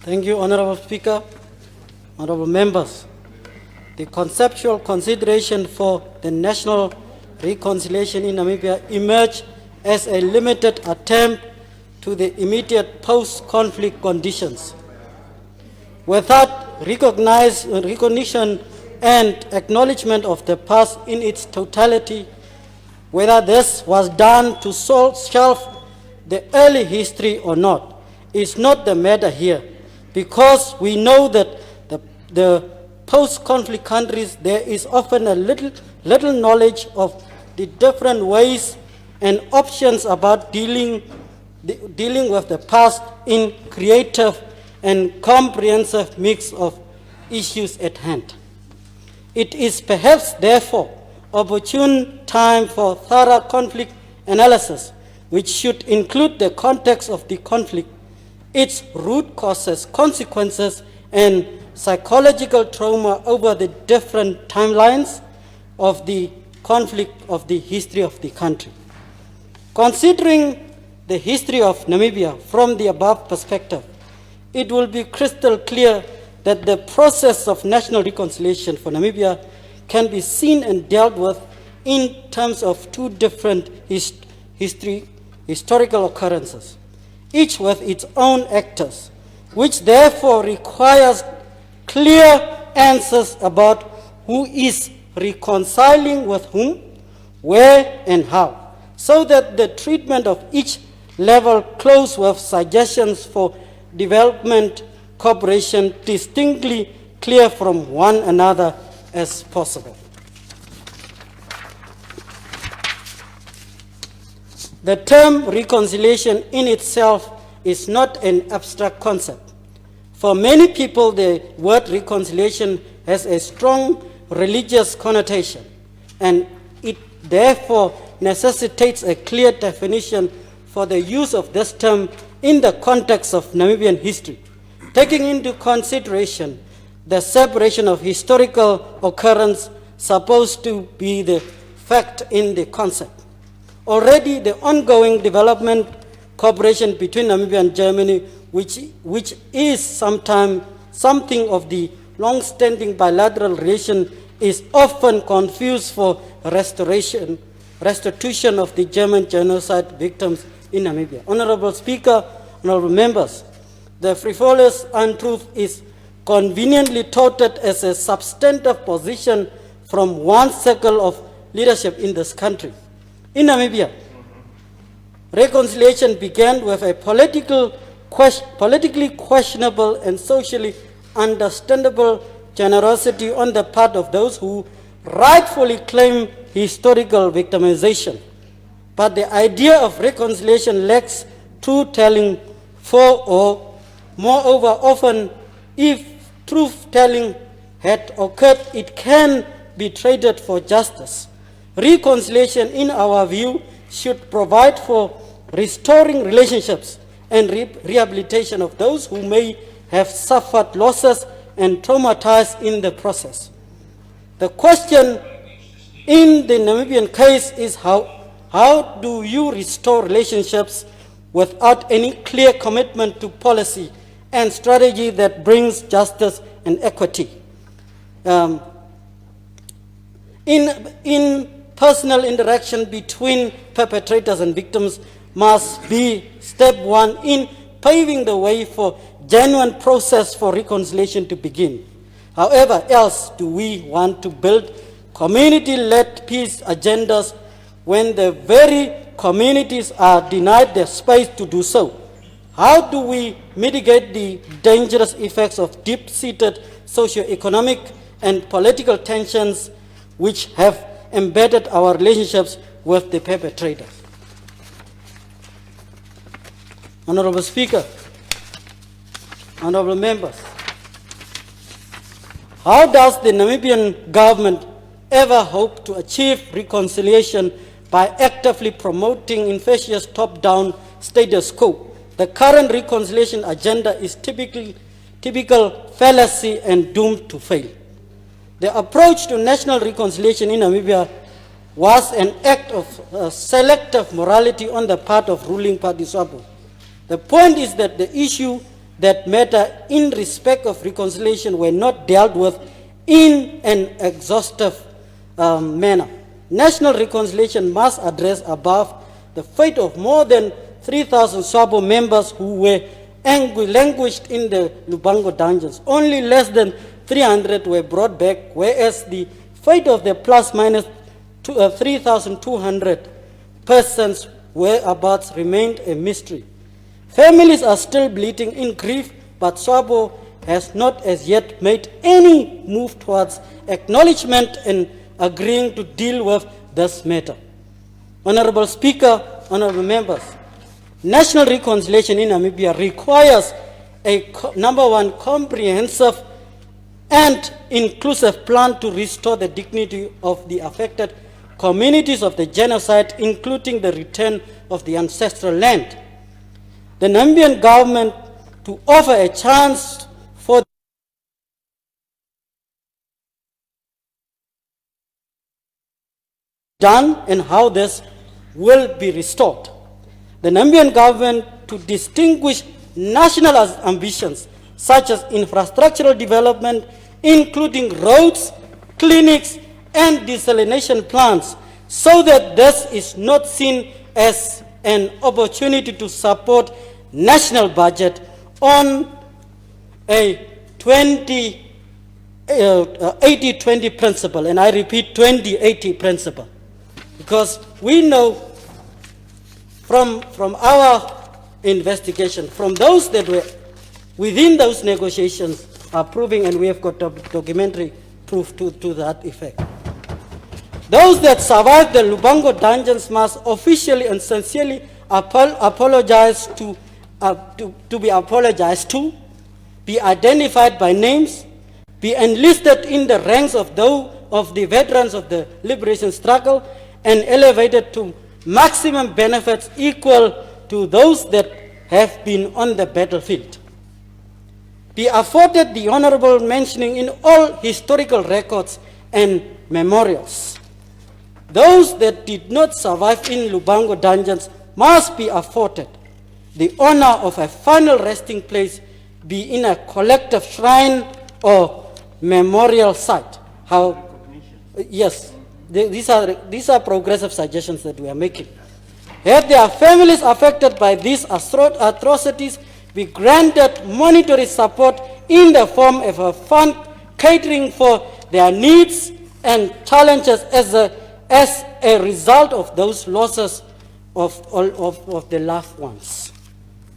Thank you, Honorable Speaker, Honorable Members. The conceptual consideration for the national reconciliation in Namibia emerged as a limited attempt to the immediate post-conflict conditions. Without recognition and acknowledgement of the past in its totality, whether this was done to shelve the early history or not is not the matter here, because we know that the post-conflict countries, there is often a little knowledge of the different ways and options about dealing with the past in creative and comprehensive mix of issues at hand. It is perhaps therefore opportune time for thorough conflict analysis, which should include the context of the conflict, its root causes, consequences, and psychological trauma over the different timelines of the conflict of the history of the country. Considering the history of Namibia from the above perspective, it will be crystal clear that the process of national reconciliation for Namibia can be seen and dealt with in terms of two different historical occurrences, each with its own actors, which therefore requires clear answers about who is reconciling with whom, where, and how, so that the treatment of each level close with suggestions for development cooperation distinctly clear from one another as possible. The term reconciliation in itself is not an abstract concept. For many people, the word reconciliation has a strong religious connotation, and it therefore necessitates a clear definition for the use of this term in the context of Namibian history, taking into consideration the separation of historical occurrence supposed to be the fact in the concept. Already the ongoing development cooperation between Namibia and Germany, which is something of the long-standing bilateral relation, is often confused for restitution of the German genocide victims in Namibia. Honorable Speaker, honorable members, the frivolous untruth is conveniently touted as a substantive position from one circle of leadership in this country. In Namibia, reconciliation began with a politically questionable and socially understandable generosity on the part of those who rightfully claim historical victimization. But the idea of reconciliation lacks truth-telling, or moreover, often if truth-telling had occurred, it can be traded for justice. Reconciliation, in our view, should provide for restoring relationships and rehabilitation of those who may have suffered losses and traumatized in the process. The question in the Namibian case is how do you restore relationships without any clear commitment to policy and strategy that brings justice and equity? In personal interaction between perpetrators and victims must be step one in paving the way for genuine process for reconciliation to begin. However else do we want to build community-led peace agendas when the very communities are denied the space to do so? How do we mitigate the dangerous effects of deep-seated socio-economic and political tensions which have embedded our relationships with the perpetrators? Honorable Speaker, honorable members, how does the Namibian government ever hope to achieve reconciliation by actively promoting infectious top-down status quo? The current reconciliation agenda is typical fallacy and doomed to fail. The approach to national reconciliation in Namibia was an act of selective morality on the part of ruling party SWAPO. The point is that the issue that matter in respect of reconciliation were not dealt with in an exhaustive manner. National reconciliation must address above the fate of more than 3,000 SWAPO members who were languished in the Lubango dungeons. Only less than 300 were brought back, whereas the fate of the plus minus 3,200 persons whereabouts remained a mystery. Families are still bleeding in grief, but SWAPO has not as yet made any move towards acknowledgement and agreeing to deal with this matter. Honorable Speaker, honorable members, national reconciliation in Namibia requires a number one, comprehensive and inclusive plan to restore the dignity of the affected communities of the genocide, including the return of the ancestral land. The Namibian government to offer a chance for done and how this will be restored. The Namibian government to distinguish national ambitions such as infrastructural development, including roads, clinics, and desalination plants, so that this is not seen as an opportunity to support national budget on a 80-20 principle, and I repeat 20-80 principle, because we know from our investigation, from those that were within those negotiations approving, and we have got documentary proof to that effect. Those that survived the Lubango dungeons must officially and sincerely apologize to be apologized to, be identified by names, be enlisted in the ranks of the veterans of the liberation struggle, and elevated to maximum benefits equal to those that have been on the battlefield. Be afforded the honorable mentioning in all historical records and memorials. Those that did not survive in Lubango dungeons must be afforded the honor of a final resting place, be in a collective shrine or memorial site. Yes, these are progressive suggestions that we are making. Had their families affected by these atrocities be granted monetary support in the form of a fund catering for their needs and challenges as a result of those losses of the loved ones.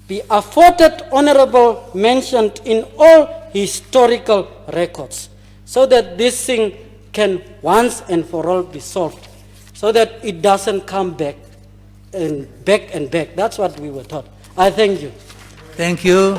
Be afforded honorable mention in all historical records, so that this thing can once and for all be solved, so that it doesn't come back and back and back. That's what we were taught. I thank you. Thank you.